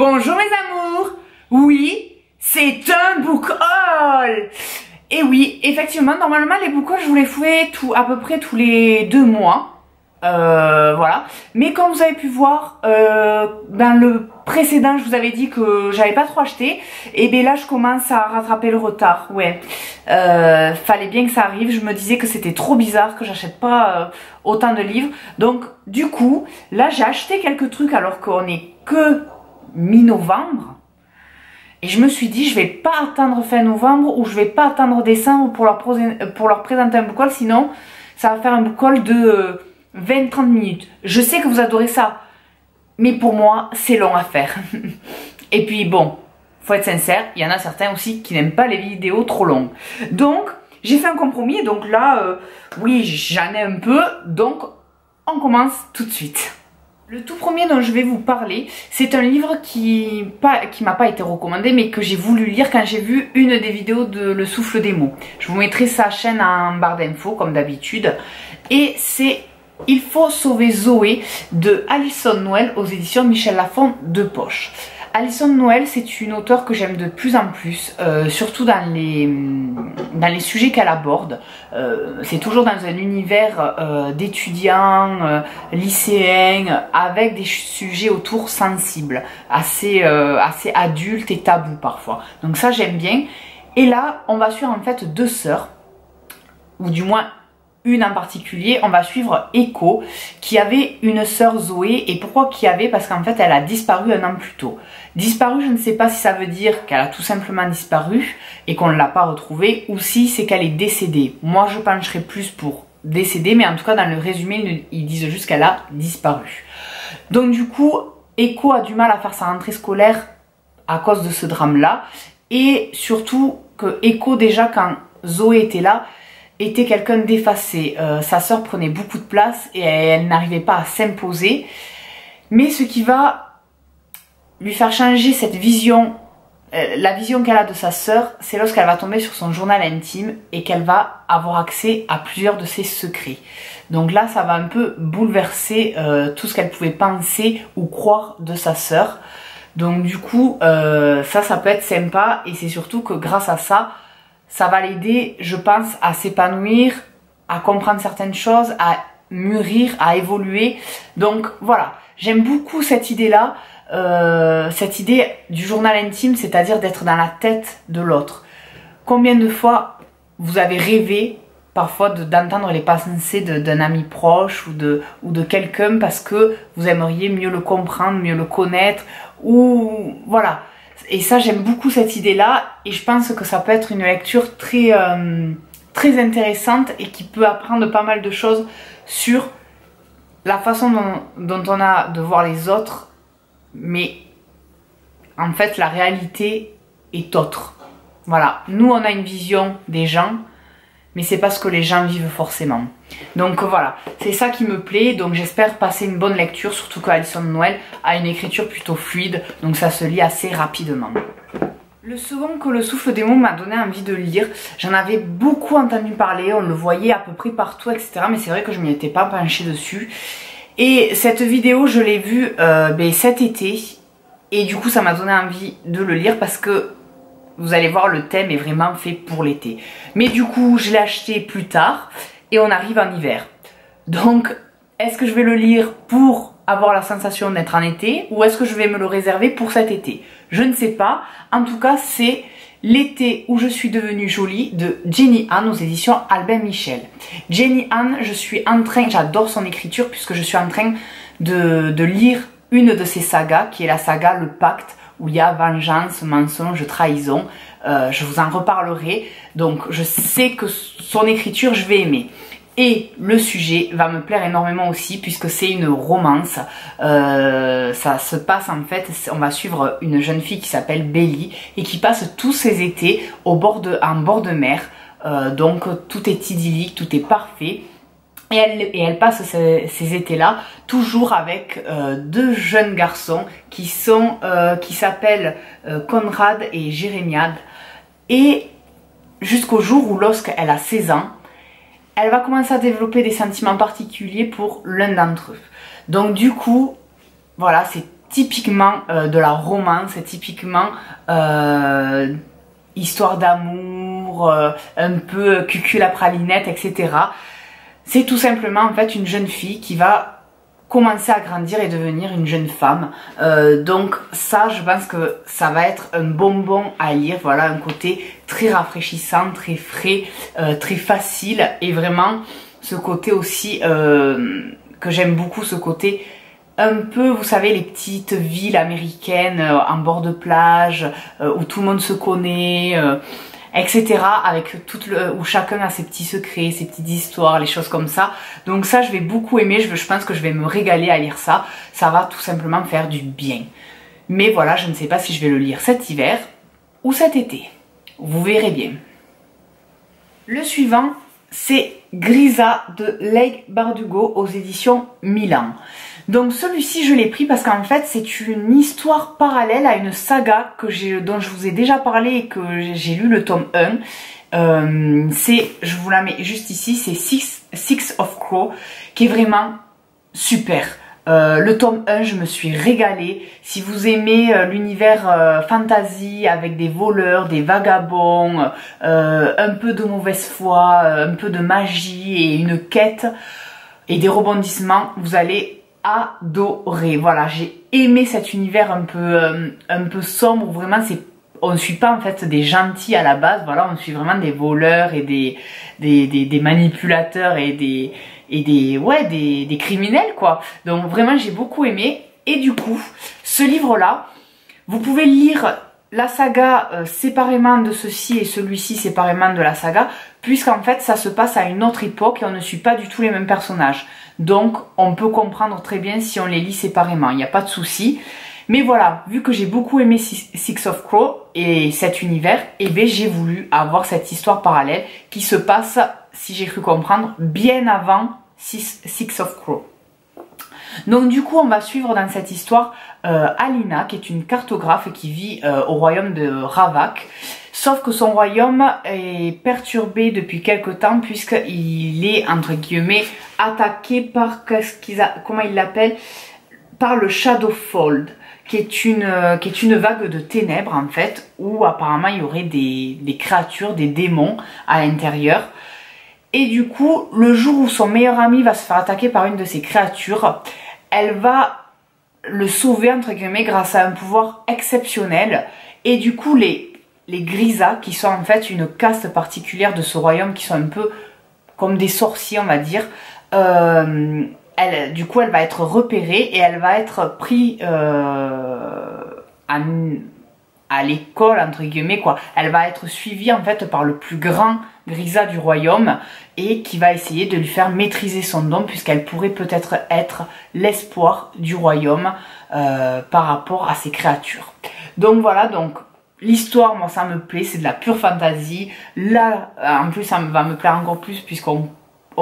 Bonjour mes amours. Oui, c'est un book haul. Et oui, effectivement, normalement les book hauls je vous les fais à peu près tous les 2 mois. Voilà. Mais comme vous avez pu voir, dans le précédent je vous avais dit que j'avais pas trop acheté. Et bien là je commence à rattraper le retard. Ouais. Fallait bien que ça arrive. Je me disais que c'était trop bizarre que j'achète pas autant de livres. Donc du coup, là j'ai acheté quelques trucs alors qu'on est que mi-novembre. Et je me suis dit, je vais pas attendre fin novembre ou je vais pas attendre décembre pour leur présenter un book haul, sinon ça va faire un book haul de 20-30 minutes. Je sais que vous adorez ça, mais pour moi, c'est long à faire. Et puis bon, faut être sincère, il y en a certains aussi qui n'aiment pas les vidéos trop longues. Donc, j'ai fait un compromis, donc là, oui, j'en ai un peu, donc on commence tout de suite. Le tout premier dont je vais vous parler, c'est un livre qui m'a pas été recommandé, mais que j'ai voulu lire quand j'ai vu une des vidéos de Le Souffle des mots. Je vous mettrai sa chaîne en barre d'infos, comme d'habitude. Et c'est Il faut sauver Zoé de Alison Noël aux éditions Michel Lafon de Poche. Alison Noël, c'est une auteure que j'aime de plus en plus, surtout dans les sujets qu'elle aborde. C'est toujours dans un univers d'étudiants, lycéens, avec des sujets autour sensibles, assez adultes et tabous parfois. Donc ça j'aime bien. Et là, on va suivre en fait 2 sœurs, ou du moins une en particulier. On va suivre Echo qui avait une sœur Zoé. Et pourquoi qui avait? Parce qu'en fait elle a disparu 1 an plus tôt. Disparu, je ne sais pas si ça veut dire qu'elle a tout simplement disparu et qu'on ne l'a pas retrouvée, ou si c'est qu'elle est décédée. Moi je pencherais plus pour décédée, mais en tout cas dans le résumé ils disent juste qu'elle a disparu. Donc du coup Echo a du mal à faire sa rentrée scolaire à cause de ce drame là, et surtout que Echo, déjà quand Zoé était là, était quelqu'un d'effacé. Sa sœur prenait beaucoup de place et elle n'arrivait pas à s'imposer. Mais ce qui va lui faire changer cette vision, la vision qu'elle a de sa sœur, c'est lorsqu'elle va tomber sur son journal intime et qu'elle va avoir accès à plusieurs de ses secrets. Donc là, ça va un peu bouleverser tout ce qu'elle pouvait penser ou croire de sa sœur. Donc du coup, ça peut être sympa, et c'est surtout que grâce à ça, ça va l'aider, je pense, à s'épanouir, à comprendre certaines choses, à mûrir, à évoluer. Donc voilà, j'aime beaucoup cette idée-là, cette idée du journal intime, c'est-à-dire d'être dans la tête de l'autre. Combien de fois vous avez rêvé parfois d'entendre les pensées d'un ami proche ou de quelqu'un parce que vous aimeriez mieux le comprendre, mieux le connaître, ou voilà. Et ça, j'aime beaucoup cette idée-là, et je pense que ça peut être une lecture très intéressante et qui peut apprendre pas mal de choses sur la façon dont on a de voir les autres, mais en fait la réalité est autre. Voilà, nous on a une vision des gens, mais c'est pas ce que les gens vivent forcément. Donc voilà, c'est ça qui me plaît. Donc j'espère passer une bonne lecture, surtout qu'Alison Noël a une écriture plutôt fluide, donc ça se lit assez rapidement. Le second que Le Souffle des mots m'a donné envie de lire, j'en avais beaucoup entendu parler, on le voyait à peu près partout, etc. Mais c'est vrai que je m'y étais pas penchée dessus. Et cette vidéo, je l'ai vue cet été, et du coup ça m'a donné envie de le lire parce que vous allez voir, le thème est vraiment fait pour l'été. Mais du coup, je l'ai acheté plus tard et on arrive en hiver. Donc, est-ce que je vais le lire pour avoir la sensation d'être en été, ou est-ce que je vais me le réserver pour cet été? Je ne sais pas. En tout cas, c'est L'été où je suis devenue jolie de Jenny Han aux éditions Albin Michel. Jenny Han, j'adore son écriture puisque je suis en train de lire une de ses sagas, qui est la saga Le Pacte, où il y a vengeance, mensonge, trahison. Je vous en reparlerai. Donc je sais que son écriture, je vais aimer. Et le sujet va me plaire énormément aussi, puisque c'est une romance. Ça se passe en fait, on va suivre une jeune fille qui s'appelle Belly et qui passe tous ses étés en bord de mer. Donc tout est idyllique, tout est parfait. Et elle passe ces étés-là toujours avec 2 jeunes garçons qui s'appellent Conrad et Jérémiade. Et jusqu'au jour où, lorsqu'elle a 16 ans, elle va commencer à développer des sentiments particuliers pour l'un d'entre eux. Donc du coup, voilà, c'est typiquement de la romance, c'est typiquement histoire d'amour, un peu cucul à pralinette, etc. C'est tout simplement en fait une jeune fille qui va commencer à grandir et devenir une jeune femme. Donc ça, je pense que ça va être un bonbon à lire. Voilà, un côté très rafraîchissant, très frais, très facile, et vraiment ce côté aussi que j'aime beaucoup, ce côté un peu, vous savez, les petites villes américaines en bord de plage, où tout le monde se connaît, etc. Avec où chacun a ses petits secrets, ses petites histoires, les choses comme ça. Donc ça, je vais beaucoup aimer, je pense que je vais me régaler à lire ça. Ça va tout simplement me faire du bien. Mais voilà, je ne sais pas si je vais le lire cet hiver ou cet été. Vous verrez bien. Le suivant, c'est Grisa de Leigh Bardugo aux éditions Milan. Donc celui-ci, je l'ai pris parce qu'en fait c'est une histoire parallèle à une saga dont je vous ai déjà parlé et que j'ai lu le tome 1. Je vous la mets juste ici, c'est Six of Crow, qui est vraiment super. Le tome 1, je me suis régalée. Si vous aimez l'univers fantasy avec des voleurs, des vagabonds, un peu de mauvaise foi, un peu de magie et une quête et des rebondissements, vous allez adorer. Voilà, j'ai aimé cet univers un peu sombre, où vraiment on ne suit pas en fait des gentils à la base, voilà, on suit vraiment des voleurs et des manipulateurs et des criminels, quoi. Donc vraiment j'ai beaucoup aimé. Et du coup, ce livre-là, vous pouvez lire la saga séparément de ceci et celui-ci séparément de la saga, puisqu'en fait ça se passe à une autre époque et on ne suit pas du tout les mêmes personnages. Donc on peut comprendre très bien si on les lit séparément, il n'y a pas de souci. Mais voilà, vu que j'ai beaucoup aimé Six of Crow et cet univers, et bien j'ai voulu avoir cette histoire parallèle qui se passe, si j'ai cru comprendre, bien avant Six of Crow. Donc du coup on va suivre dans cette histoire Alina, qui est une cartographe qui vit au royaume de Ravak. Sauf que son royaume est perturbé depuis quelque temps, puisqu'il est entre guillemets attaqué par, comment il l'appelle, par le Shadowfold, qui est une vague de ténèbres en fait, où apparemment il y aurait des créatures, des démons à l'intérieur. Et du coup, le jour où son meilleur ami va se faire attaquer par une de ces créatures, elle va le sauver entre guillemets grâce à un pouvoir exceptionnel. Et du coup, les Grisa, qui sont en fait une caste particulière de ce royaume, qui sont un peu comme des sorciers, on va dire, du coup elle va être repérée et elle va être prise à l'école entre guillemets, quoi. Elle va être suivie en fait par le plus grand Grisa du royaume, et qui va essayer de lui faire maîtriser son don, puisqu'elle pourrait peut-être être l'espoir du royaume par rapport à ces créatures. Donc voilà, donc l'histoire, moi ça me plaît, c'est de la pure fantasy. Là en plus ça va me plaire encore plus, puisqu'on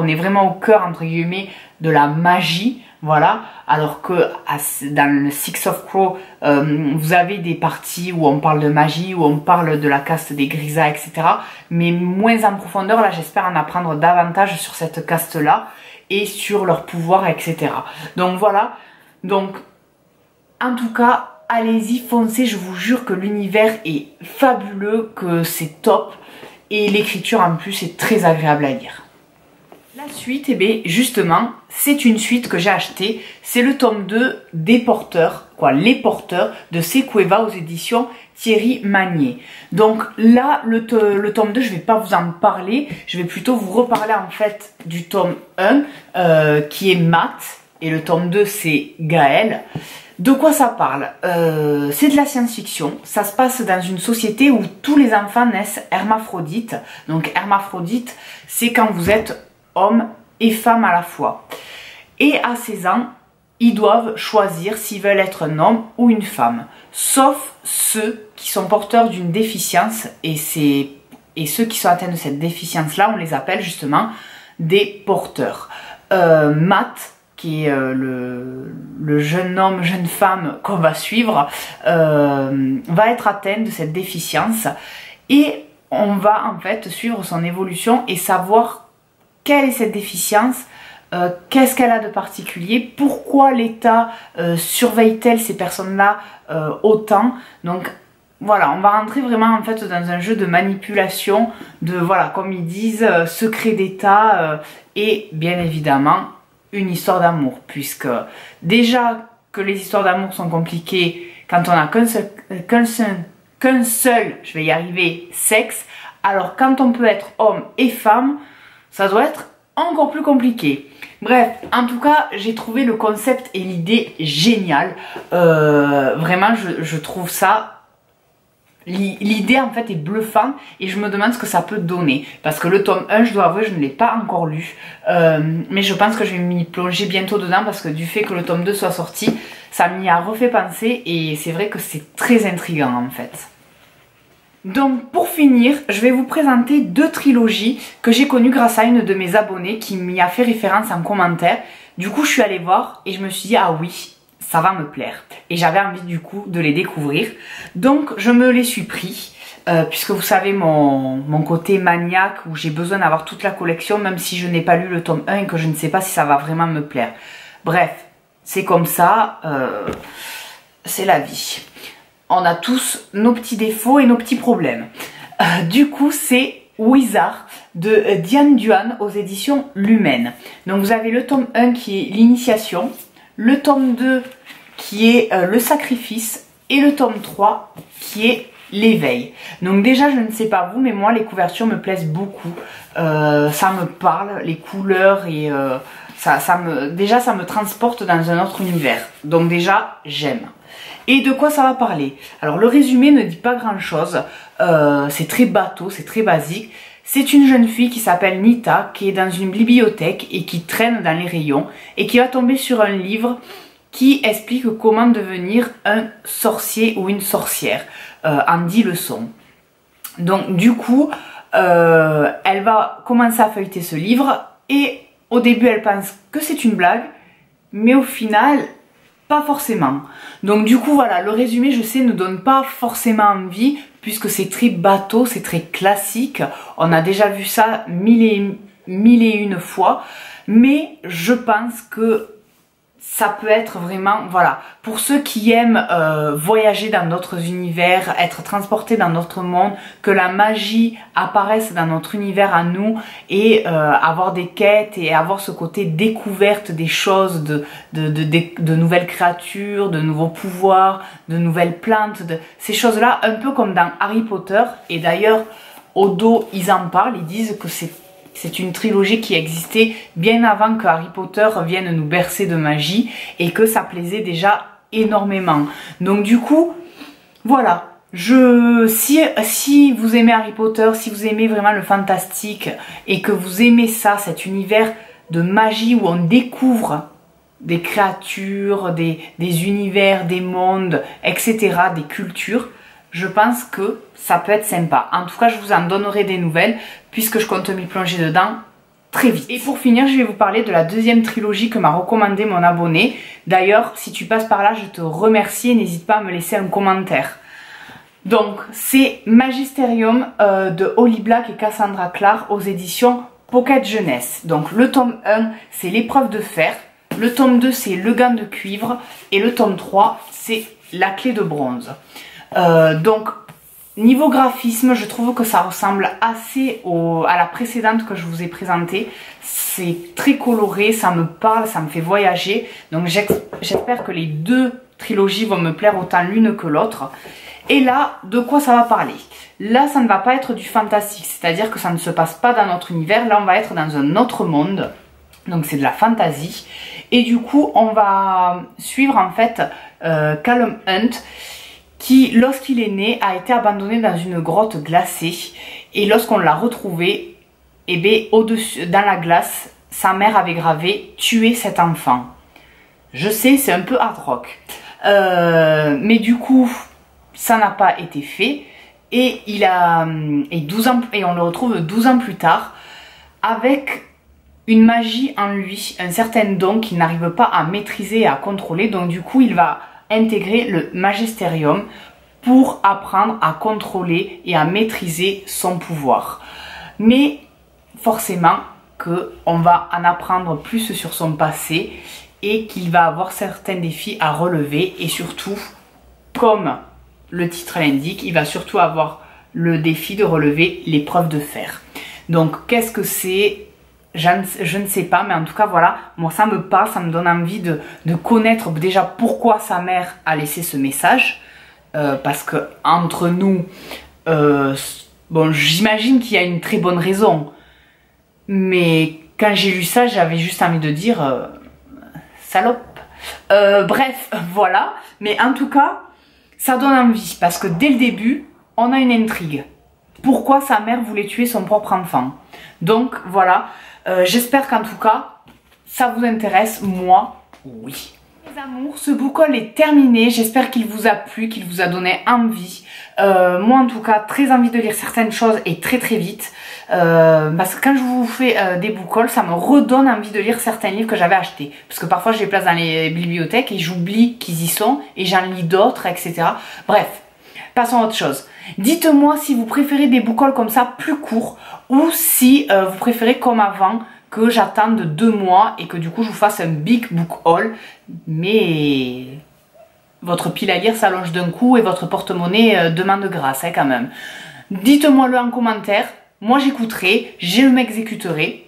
est vraiment au cœur entre guillemets de la magie, voilà. Alors que dans le Six of Crow, vous avez des parties où on parle de magie, où on parle de la caste des Grisa, etc. Mais moins en profondeur. Là j'espère en apprendre davantage sur cette caste là et sur leur pouvoir, etc. Donc voilà, donc en tout cas allez-y, foncez, je vous jure que l'univers est fabuleux, que c'est top, et l'écriture en plus est très agréable à lire. La suite, eh bien, justement, c'est une suite que j'ai achetée, c'est le tome 2 des Porteurs, Les Porteurs de Sequeva aux éditions Thierry Magnier. Donc là, le tome 2, je ne vais pas vous en parler, je vais plutôt vous reparler en fait du tome 1 qui est Matt, et le tome 2 c'est Gaël. De quoi ça parle? C'est de la science-fiction. Ça se passe dans une société où tous les enfants naissent hermaphrodites. Donc hermaphrodite, c'est quand vous êtes homme et femme à la fois. Et à 16 ans, ils doivent choisir s'ils veulent être un homme ou une femme. Sauf ceux qui sont porteurs d'une déficience, et ceux qui sont atteints de cette déficience-là, on les appelle justement des porteurs. Matt, qui est le jeune homme, jeune femme qu'on va suivre, va être atteint de cette déficience, et on va en fait suivre son évolution et savoir quelle est cette déficience, qu'est-ce qu'elle a de particulier, pourquoi l'État surveille-t-elle ces personnes-là autant. Donc voilà, on va rentrer vraiment en fait dans un jeu de manipulation, de voilà, comme ils disent, secret d'État et bien évidemment une histoire d'amour, puisque déjà que les histoires d'amour sont compliquées quand on a qu'un seul, je vais y arriver, sexe, alors quand on peut être homme et femme, ça doit être encore plus compliqué. Bref, en tout cas, j'ai trouvé le concept et l'idée géniale. Vraiment, je trouve ça... L'idée en fait est bluffante et je me demande ce que ça peut donner. Parce que le tome 1, je dois avouer, je ne l'ai pas encore lu. Mais je pense que je vais m'y plonger bientôt dedans parce que du fait que le tome 2 soit sorti, ça m'y a refait penser et c'est vrai que c'est très intriguant en fait. Donc pour finir, je vais vous présenter 2 trilogies que j'ai connues grâce à une de mes abonnées qui m'y a fait référence en commentaire. Du coup je suis allée voir et je me suis dit ah oui, ça va me plaire. Et j'avais envie du coup de les découvrir. Donc je me les suis pris, puisque vous savez mon côté maniaque où j'ai besoin d'avoir toute la collection même si je n'ai pas lu le tome 1 et que je ne sais pas si ça va vraiment me plaire. Bref, c'est comme ça, c'est la vie. On a tous nos petits défauts et nos petits problèmes. Du coup, c'est Wizard de Diane Duane aux éditions Lumen. Donc vous avez le tome 1 qui est l'initiation, le tome 2 qui est le sacrifice et le tome 3 qui est l'éveil. Donc déjà, je ne sais pas vous, mais moi les couvertures me plaisent beaucoup. Ça me parle, les couleurs et déjà ça me transporte dans un autre univers. Donc déjà, j'aime. Et de quoi ça va parler? Alors le résumé ne dit pas grand chose, c'est très bateau, c'est très basique. C'est une jeune fille qui s'appelle Nita, qui est dans une bibliothèque et qui traîne dans les rayons et qui va tomber sur un livre qui explique comment devenir un sorcier ou une sorcière en 10 leçons. Donc du coup, elle va commencer à feuilleter ce livre et au début elle pense que c'est une blague, mais au final... pas forcément. Donc du coup voilà, le résumé je sais ne donne pas forcément envie puisque c'est très bateau, c'est très classique. On a déjà vu ça mille et une fois. Mais je pense que ça peut être vraiment, voilà, pour ceux qui aiment voyager dans d'autres univers, être transportés dans notre monde, que la magie apparaisse dans notre univers à nous et avoir des quêtes et avoir ce côté découverte des choses, de nouvelles créatures, de nouveaux pouvoirs, de nouvelles plantes, ces choses-là, un peu comme dans Harry Potter. Et d'ailleurs, au dos, ils en parlent, ils disent que c'est une trilogie qui existait bien avant que Harry Potter vienne nous bercer de magie et que ça plaisait déjà énormément. Donc du coup, voilà. Si vous aimez Harry Potter, si vous aimez vraiment le fantastique et que vous aimez ça, cet univers de magie où on découvre des créatures, des univers, des mondes, etc., des cultures, je pense que ça peut être sympa. En tout cas, je vous en donnerai des nouvelles puisque je compte m'y plonger dedans très vite. Et pour finir, je vais vous parler de la 2e trilogie que m'a recommandé mon abonné. D'ailleurs, si tu passes par là, je te remercie et n'hésite pas à me laisser un commentaire. Donc, c'est Magisterium de Holly Black et Cassandra Clare aux éditions Pocket Jeunesse. Donc, le tome 1, c'est l'épreuve de fer. Le tome 2, c'est le gant de cuivre. Et le tome 3, c'est la clé de bronze. Donc niveau graphisme, je trouve que ça ressemble assez à la précédente que je vous ai présentée. C'est très coloré, ça me parle, ça me fait voyager. Donc j'espère que les 2 trilogies vont me plaire autant l'une que l'autre. Et là, de quoi ça va parler? Là, ça ne va pas être du fantastique, c'est-à-dire que ça ne se passe pas dans notre univers. Là, on va être dans un autre monde. Donc c'est de la fantasy. Et du coup, on va suivre en fait Callum Hunt, qui, lorsqu'il est né, a été abandonné dans une grotte glacée. Et lorsqu'on l'a retrouvé, eh bien, au-dessus, dans la glace, sa mère avait gravé « Tuer cet enfant ». Je sais, c'est un peu hard rock. Mais du coup, ça n'a pas été fait. Et, et on le retrouve 12 ans plus tard, avec une magie en lui, un certain don qu'il n'arrive pas à maîtriser et à contrôler. Donc du coup, il va intégrer le Magisterium pour apprendre à contrôler et à maîtriser son pouvoir. Mais forcément, qu'on va en apprendre plus sur son passé et qu'il va avoir certains défis à relever. Et surtout, comme le titre l'indique, il va surtout avoir le défi de relever l'épreuve de fer. Donc qu'est-ce que c'est? Je ne sais pas, mais en tout cas voilà, moi ça me parle, ça me donne envie de connaître déjà pourquoi sa mère a laissé ce message. Parce que entre nous, bon, j'imagine qu'il y a une très bonne raison. Mais quand j'ai lu ça, j'avais juste envie de dire salope. Bref, voilà. Mais en tout cas, ça donne envie parce que dès le début, on a une intrigue. Pourquoi sa mère voulait tuer son propre enfant? Donc voilà, j'espère qu'en tout cas, ça vous intéresse. Moi, oui. Les amours, ce book haul est terminé. J'espère qu'il vous a plu, qu'il vous a donné envie. Moi en tout cas, très envie de lire certaines choses et très vite. Parce que quand je vous fais des book hauls, ça me redonne envie de lire certains livres que j'avais achetés. Parce que parfois je les place dans les bibliothèques et j'oublie qu'ils y sont et j'en lis d'autres, etc. Bref, passons à autre chose. Dites-moi si vous préférez des book hauls comme ça plus courts ou si vous préférez comme avant que j'attende 2 mois et que du coup je vous fasse un big book haul, mais votre pile à lire s'allonge d'un coup et votre porte-monnaie demande grâce quand même. Dites-moi le en commentaire, moi j'écouterai, je m'exécuterai,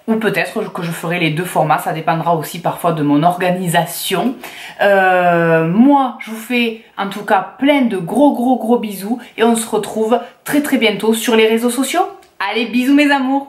ou peut-être que je ferai les 2 formats, ça dépendra aussi parfois de mon organisation. Moi je vous fais en tout cas plein de gros bisous et on se retrouve très bientôt sur les réseaux sociaux. Allez, bisous mes amours.